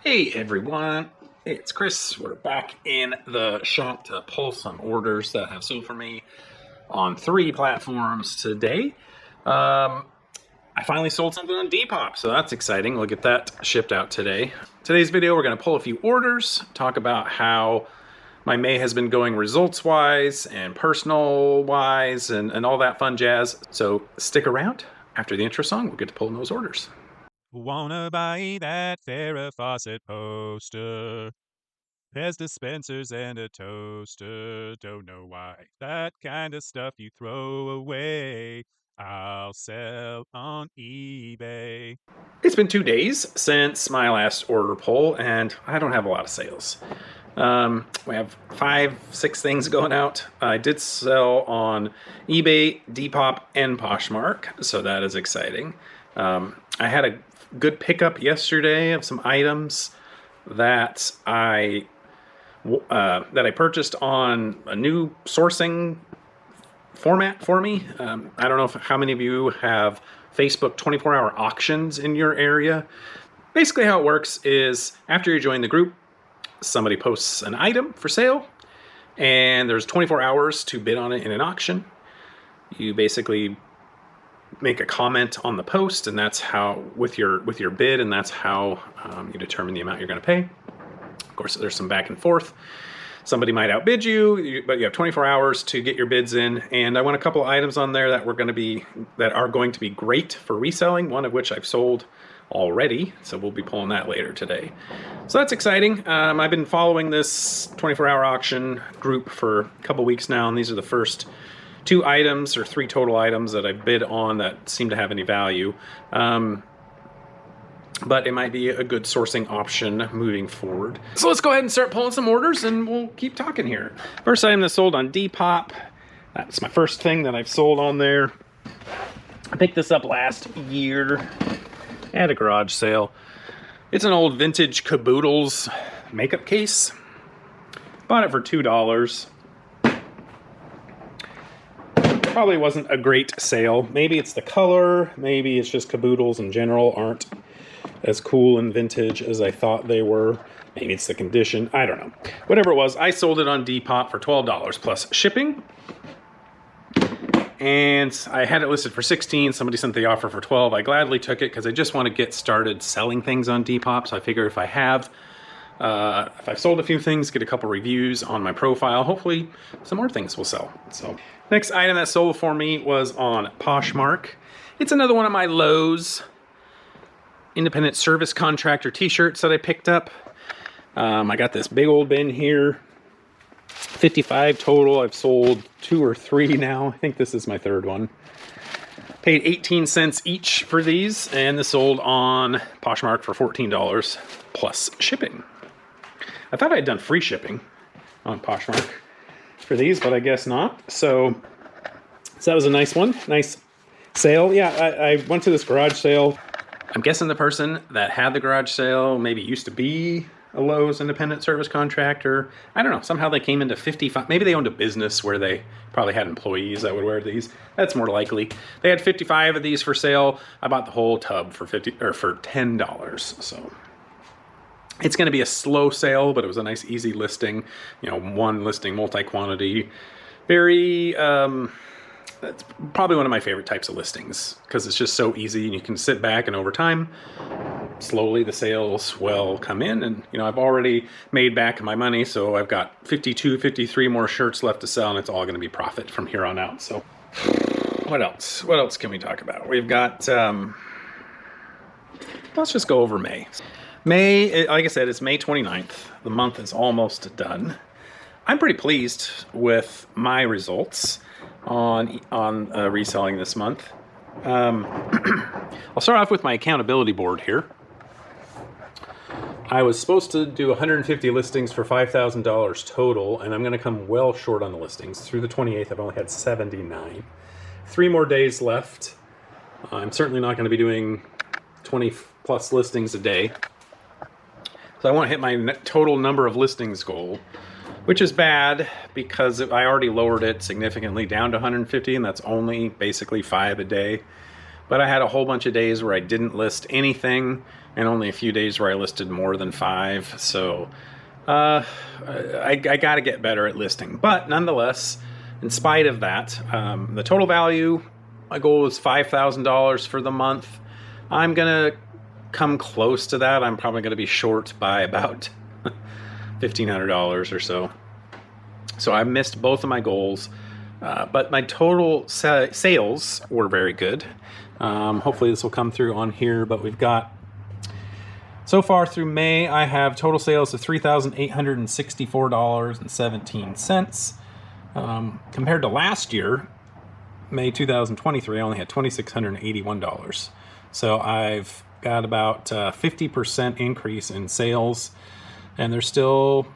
Hey everyone, it's Chris. We're back in the shop to pull some orders that have sold for me on 3 platforms today. I finally sold something on Depop, so that's exciting. We'll get that shipped out today. Today's video, we're going to pull a few orders, talk about how my May has been going results-wise and personal-wise and all that fun jazz. So stick around. After the intro song, we'll get to pulling those orders. Wanna buy that Farrah Fawcett poster? Pez dispensers and a toaster. Don't know why. That kind of stuff you throw away. I'll sell on eBay. It's been 2 days since my last order pull, and I don't have a lot of sales. We have 5-6 things going out. I did sell on eBay, Depop, and Poshmark, so that is exciting. I had a good pickup yesterday of some items that I purchased on a new sourcing format for me. I don't know how many of you have Facebook 24-hour auctions in your area. Basically how it works is after you join the group, somebody posts an item for sale and there's 24 hours to bid on it in an auction. You basically make a comment on the post, and that's how with your bid, and that's how you determine the amount you're going to pay. Of course, there's some back and forth. Somebody might outbid you, but you have 24 hours to get your bids in. And I want a couple of items on there that are going to be great for reselling. One of which I've sold already, so we'll be pulling that later today. So that's exciting. I've been following this 24-hour auction group for a couple weeks now, and these are the first 2 items or 3 total items that I bid on that seem to have any value. But it might be a good sourcing option moving forward. So let's go ahead and start pulling some orders and we'll keep talking here. First item that sold on Depop. That's my first thing that I've sold on there. I picked this up last year at a garage sale. It's an old vintage Caboodles makeup case. Bought it for $2. Probably wasn't a great sale. Maybe it's the color, maybe it's just Caboodles in general aren't as cool and vintage as I thought they were. Maybe it's the condition, I don't know. Whatever it was, I sold it on Depop for $12 plus shipping. And I had it listed for $16. Somebody sent the offer for $12. I gladly took it because I just want to get started selling things on Depop. So I figure if I've sold a few things, get a couple reviews on my profile, hopefully some more things will sell. So next item that sold for me was on Poshmark. It's another one of my Lowe's independent service contractor t-shirts that I picked up. I got this big old bin here. 55 total. I've sold 2 or 3 now. I think this is my 3rd one. Paid 18 cents each for these, and this sold on Poshmark for $14 plus shipping. I thought I had done free shipping on Poshmark for these, but I guess not. So that was a nice one. Nice sale. Yeah, I went to this garage sale. I'm guessing the person that had the garage sale maybe used to be a Lowe's independent service contractor. I don't know. Somehow they came into 55. Maybe they owned a business where they probably had employees that would wear these. That's more likely. They had 55 of these for sale. I bought the whole tub for $10. So it's going to be a slow sale, but it was a nice, easy listing. You know, one listing, multi-quantity. Very, that's probably one of my favorite types of listings because it's just so easy and you can sit back and over time, slowly the sales will come in. And, you know, I've already made back my money, so I've got 52, 53 more shirts left to sell, and it's all going to be profit from here on out. So what else? What else can we talk about? We've got, let's just go over May. May, like I said, it's May 29th. The month is almost done. I'm pretty pleased with my results on reselling this month. I'll start off with my accountability board here. I was supposed to do 150 listings for $5,000 total, and I'm going to come well short on the listings. Through the 28th, I've only had 79. 3 more days left. I'm certainly not going to be doing 20 plus listings a day. So I want to hit my total number of listings goal, which is bad because I already lowered it significantly down to 150, and that's only basically 5 a day. but I had a whole bunch of days where I didn't list anything and only a few days where I listed more than 5. So I got to get better at listing. But nonetheless, in spite of that, the total value, my goal was $5,000 for the month. I'm going to come close to that. I'm probably going to be short by about $1,500 or so. So I missed both of my goals, but my total sales were very good. Hopefully this will come through on here, but we've got, so far through May, I have total sales of $3,864.17. Compared to last year, May 2023, I only had $2,681. So I've got about 50% increase in sales, and there's still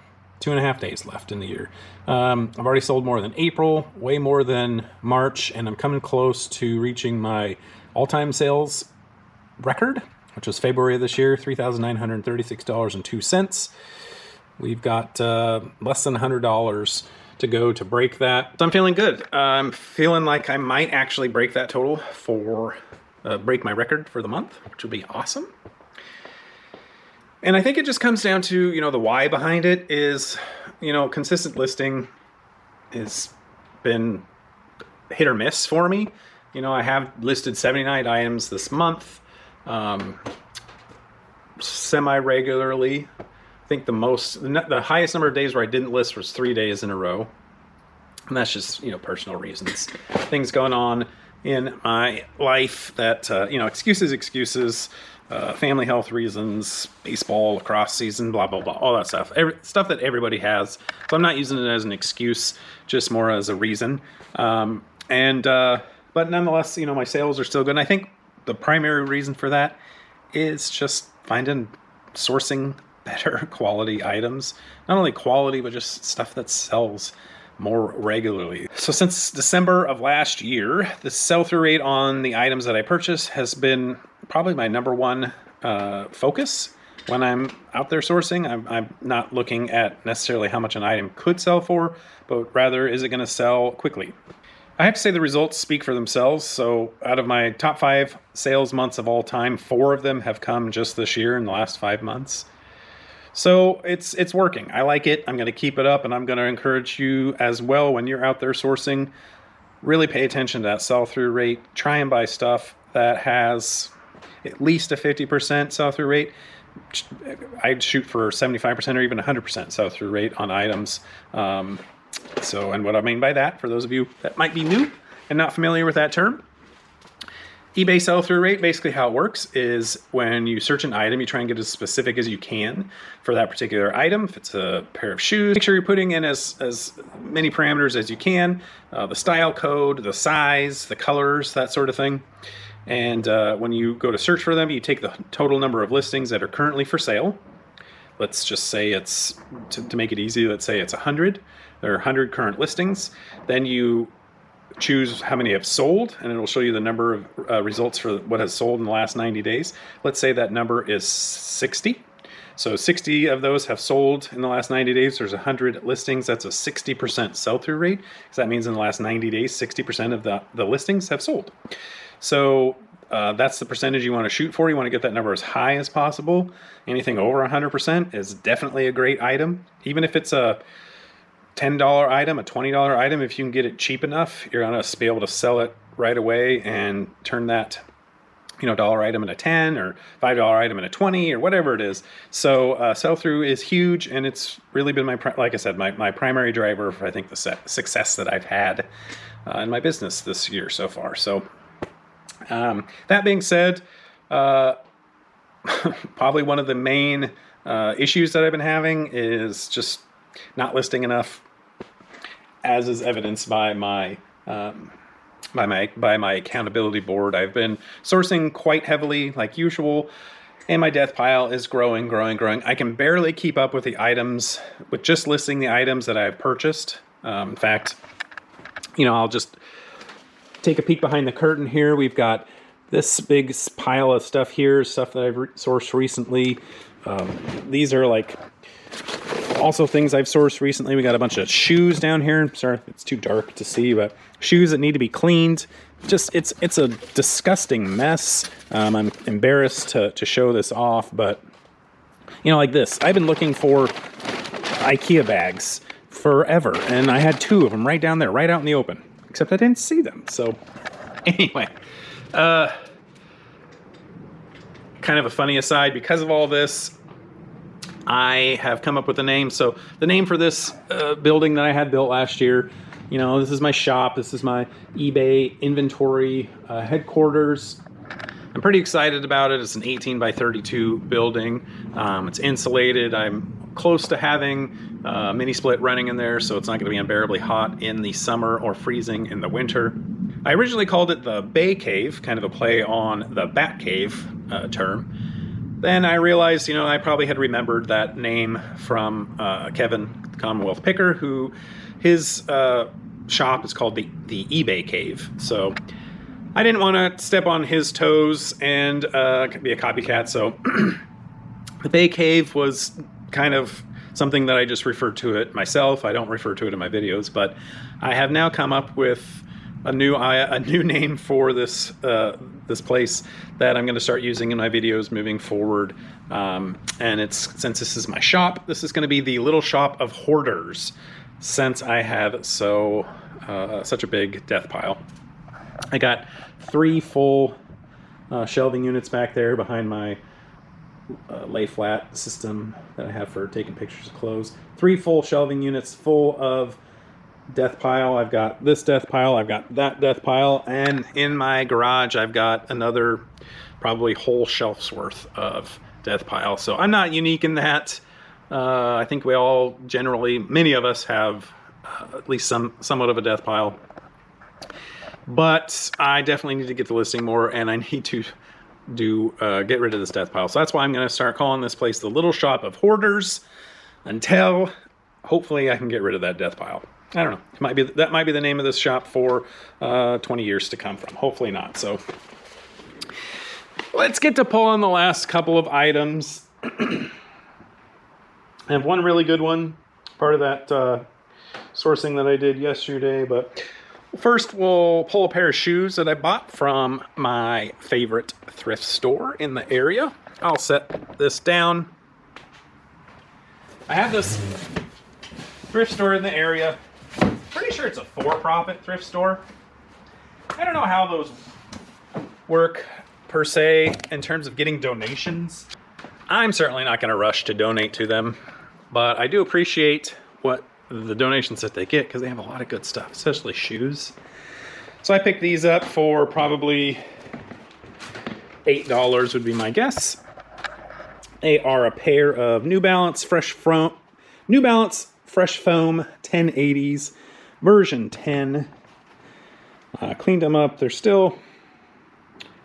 2.5 days left in the year. I've already sold more than April, way more than March, and I'm coming close to reaching my all-time sales record, which was February of this year, $3,936.02. We've got less than $100 to go to break that. So I'm feeling good. I'm feeling like I might actually break that total for, break my record for the month, which would be awesome. And I think it just comes down to, the why behind it is, consistent listing has been hit or miss for me. I have listed 79 items this month, semi-regularly. I think the highest number of days where I didn't list was 3 days in a row. And that's just, personal reasons. Things going on in my life that, excuses, family health reasons, baseball, lacrosse season, blah, blah, blah, all that stuff. Stuff that everybody has. So I'm not using it as an excuse, just more as a reason. But nonetheless, my sales are still good. And I think the primary reason for that is just sourcing better quality items. Not only quality, but just stuff that sells more regularly. So since December of last year, the sell-through rate on the items that I purchase has been probably my number one focus when I'm out there sourcing. I'm not looking at necessarily how much an item could sell for, but rather, is it going to sell quickly? I have to say the results speak for themselves. So out of my top 5 sales months of all time, 4 of them have come just this year in the last 5 months. So it's working. I like it. I'm going to keep it up, and I'm going to encourage you as well when you're out there sourcing. Really pay attention to that sell-through rate. Try and buy stuff that has at least a 50% sell-through rate. I'd shoot for 75% or even 100% sell-through rate on items. And what I mean by that, for those of you that might be new and not familiar with that term, eBay sell-through rate, basically how it works is when you search an item, you try and get as specific as you can for that particular item. If it's a pair of shoes, make sure you're putting in as many parameters as you can, the style code, the size, the colors, that sort of thing. And when you go to search for them, you take the total number of listings that are currently for sale. Let's just say it's, to make it easy, let's say it's 100. There are 100 current listings. Then you choose how many have sold, and it'll show you the number of results for what has sold in the last 90 days. Let's say that number is 60. So 60 of those have sold in the last 90 days. There's 100 listings. That's a 60% sell-through rate. So that means in the last 90 days, 60% of the listings have sold. So that's the percentage you want to shoot for. You want to get that number as high as possible. Anything over 100% is definitely a great item. Even if it's a $10 item, a $20 item, if you can get it cheap enough, you're going to be able to sell it right away and turn that dollar item into 10 or $5 item into 20 or whatever it is. So sell-through is huge, and it's really been like I said, my primary driver for, I think, the success that I've had in my business this year so far. So that being said, probably one of the main issues that I've been having is just not listing enough, as is evidenced by my accountability board. I've been sourcing quite heavily, like usual, and my death pile is growing. I can barely keep up with the items, with just listing the items that I've purchased. In fact, I'll just take a peek behind the curtain here. We've got this big pile of stuff here, stuff that I've sourced recently. These are like also things I've sourced recently. We got a bunch of shoes down here. Sorry, it's too dark to see, but shoes that need to be cleaned. just it's a disgusting mess. I'm embarrassed to show this off, but you know, like this. I've been looking for IKEA bags forever, and I had 2 of them right down there, right out in the open. Except I didn't see them. So anyway, kind of a funny aside, because of all this, I have come up with a name. So the name for this building that I had built last year, you know, this is my shop. This is my eBay inventory headquarters. I'm pretty excited about it. It's an 18 by 32 building. It's insulated. I'm close to having a mini split running in there, so it's not going to be unbearably hot in the summer or freezing in the winter. I originally called it the Bay Cave, kind of a play on the Bat Cave term. Then I realized, you know, I probably had remembered that name from Kevin Commonwealth Picker, who his shop is called the eBay Cave. So I didn't want to step on his toes and be a copycat. So the Bay Cave was kind of something that I just referred to it myself. I don't refer to it in my videos, but I have now come up with a new name for this this place that I'm going to start using in my videos moving forward. And since this is my shop, this is going to be the Little Shop of Hoarders, since I have such a big death pile. I got 3 full shelving units back there behind my lay flat system that I have for taking pictures of clothes. 3 full shelving units full of death pile. I've got this death pile, I've got that death pile, and in my garage I've got another probably whole shelf's worth of death pile. So I'm not unique in that. I think we all generally, many of us have at least somewhat of a death pile. But I definitely need to get the listing more, and I need to get rid of this death pile. So that's why I'm going to start calling this place the Little Shop of Hoarders until hopefully I can get rid of that death pile. I don't know. That might be the name of this shop for 20 years to come from. Hopefully not. So let's get to pulling the last couple of items. I have one really good one, part of that sourcing that I did yesterday. But first, we'll pull a pair of shoes that I bought from my favorite thrift store in the area. I'll set this down. I have this thrift store in the area. Pretty sure it's a for-profit thrift store. I don't know how those work per se in terms of getting donations. I'm certainly not going to rush to donate to them, but I do appreciate what the donations that they get because they have a lot of good stuff, especially shoes. So I picked these up for probably $8 would be my guess. They are a pair of New Balance Fresh Foam 1080s version 10. Cleaned them up. They're still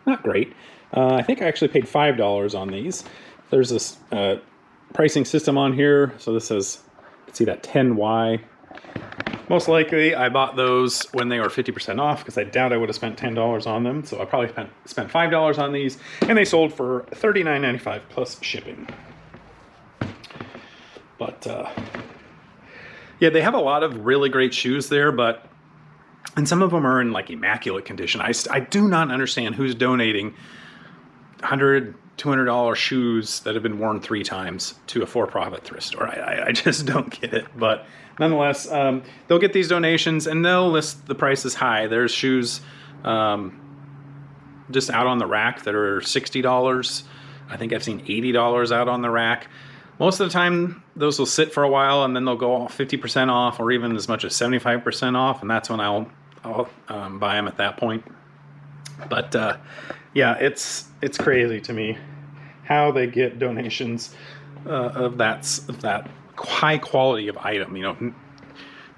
not great. I think I actually paid $5 on these. There's this pricing system on here. So this says, you can see that 10Y. Most likely I bought those when they were 50% off because I doubt I would have spent $10 on them. So I probably spent $5 on these, and they sold for $39.95 plus shipping. But yeah, they have a lot of really great shoes there, and some of them are in like immaculate condition. I do not understand who's donating $100, $200 shoes that have been worn 3 times to a for-profit thrift store. I just don't get it. But nonetheless, they'll get these donations and they'll list the prices high. There's shoes just out on the rack that are $60. I think I've seen $80 out on the rack. Most of the time, those will sit for a while and then they'll go 50% off or even as much as 75% off, and that's when I'll buy them at that point. But yeah, it's crazy to me how they get donations of that high quality of item, you know,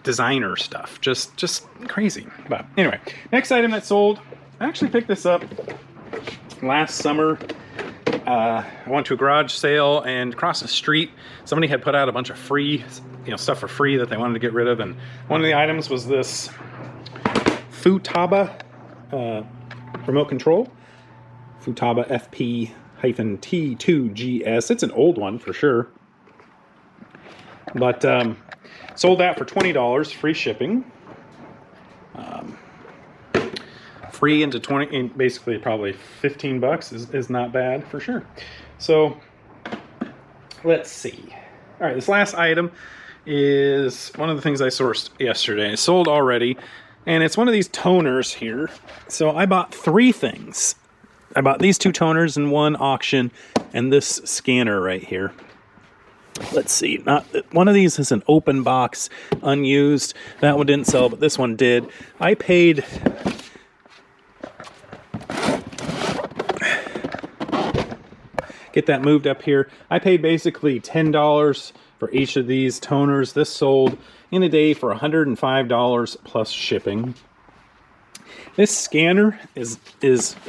designer stuff. Just crazy. But anyway, next item that sold, I actually picked this up last summer. I went to a garage sale, and across the street somebody had put out a bunch of free, stuff for free that they wanted to get rid of, and one of the items was this Futaba remote control, Futaba FP-T2GS. It's an old one for sure, but sold that for $20, free shipping. free into 20, and basically probably 15 bucks is not bad for sure. So let's see. All right, this last item is one of the things I sourced yesterday. It's sold already, and it's one of these toners here. So I bought 3 things. I bought these 2 toners in one auction, and this scanner right here. Let's see, one of these is an open box, unused. That one didn't sell, but this one did. I paid get that moved up here. I paid basically $10 for each of these toners. This sold in a day for $105 plus shipping. This scanner is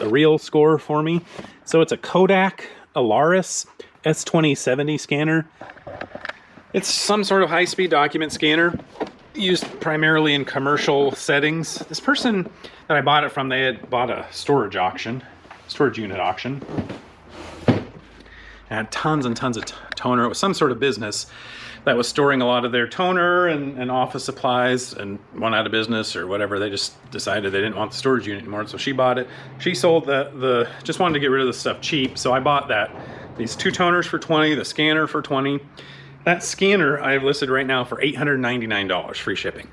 a real score for me. So it's a Kodak Alaris S2070 scanner. It's some sort of high-speed document scanner used primarily in commercial settings. This person that I bought it from, they had bought a storage unit auction. Had tons and tons of toner. It was some sort of business that was storing a lot of their toner and office supplies and went out of business or whatever. They just decided they didn't want the storage unit anymore, so she bought it. She sold just wanted to get rid of the stuff cheap, so I bought these 2 toners for $20, the scanner for $20. That scanner I have listed right now for $899, free shipping.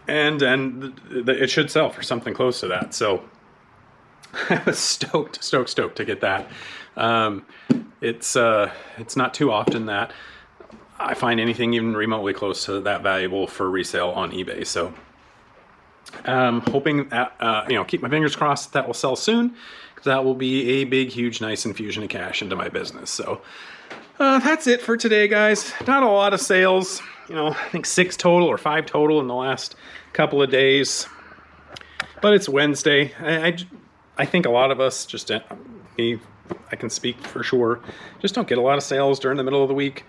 And it should sell for something close to that, so I was stoked to get that. It's not too often that I find anything even remotely close to that valuable for resale on eBay. So hoping that, keep my fingers crossed that will sell soon, because that will be a big, huge, nice infusion of cash into my business. So that's it for today, guys. Not a lot of sales, I think 6 total or 5 total in the last couple of days, but it's Wednesday. I think a lot of us, just me, I can speak for sure, just don't get a lot of sales during the middle of the week.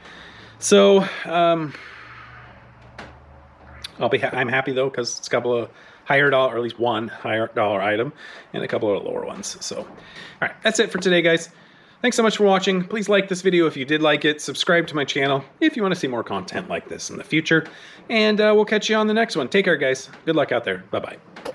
So I'm happy though, because it's a couple of higher dollar, or at least one higher dollar item, and a couple of lower ones. So all right, that's it for today, guys. Thanks so much for watching. Please like this video if you did like it. Subscribe to my channel if you want to see more content like this in the future, and we'll catch you on the next one. Take care, guys. Good luck out there. Bye-bye.